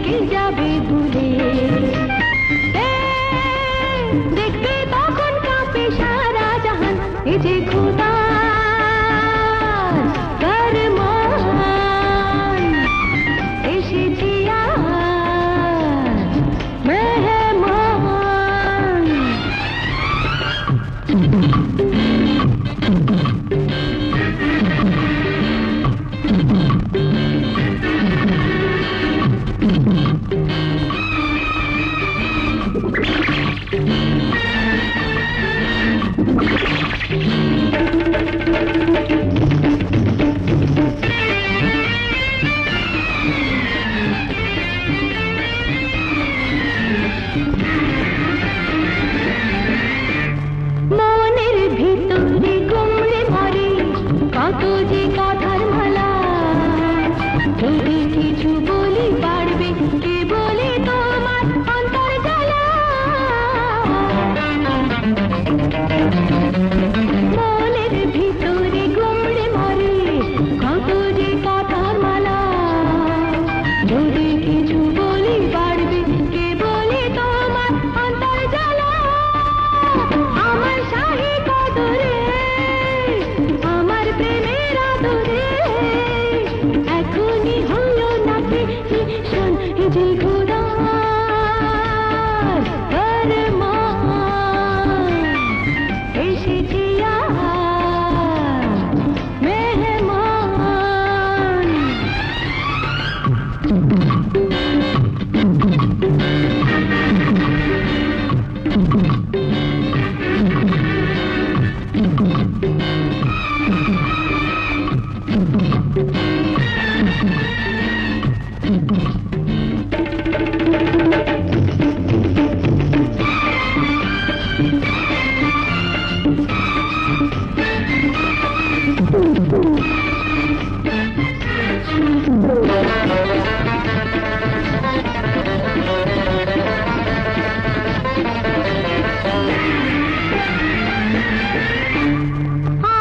কি যাবে ভুলে দেখবে তখন কাঁপে সারা জাহান এই যে খোদা এসেছি মেহমান মনের ভিতরে গুমড়ে মরে কত যে কথার মালা যদি কিছু বলি পারবে কে বলে তোমার অন্তর জ্বালা মনের ভিতরে গুমড়ে মরে কত যে কথার মালা যদি কিছু বলি পারবে কে বলে তোমার অন্তর জ্বালা আমার শাহী কদরে আমার প্রেমের আদরে এখনই হলো না ভীষণ যে খোদার ফরমান এসেছি মেহমান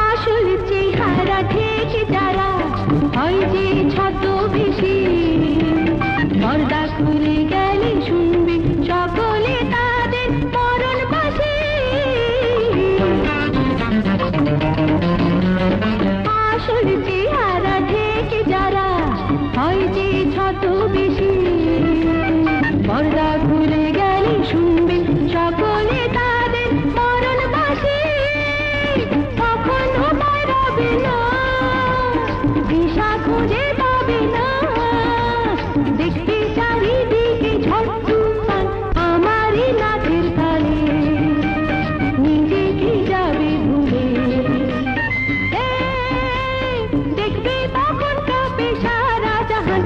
আসল চেহারা ঢেকে যারা হয় যে ছদ্মবেশী পর্দা খুলে গেলে শুনবে সকলে তাদের মরণ বাসি আসল চেহারা ঢেকে যারা হয় যে ছদ্মবেশী পর্দা খুলে গেলে শুনবে সকলে তাদের মরণ বাসি কখনো পারবে না দিশা খুঁজে পাবে না দেখতে চারিদিকে ঝড় তুফান আমারই নাচের তালে নিজেকে যাবে ভুলে দেখবে তখন কাঁপে সারা জাহান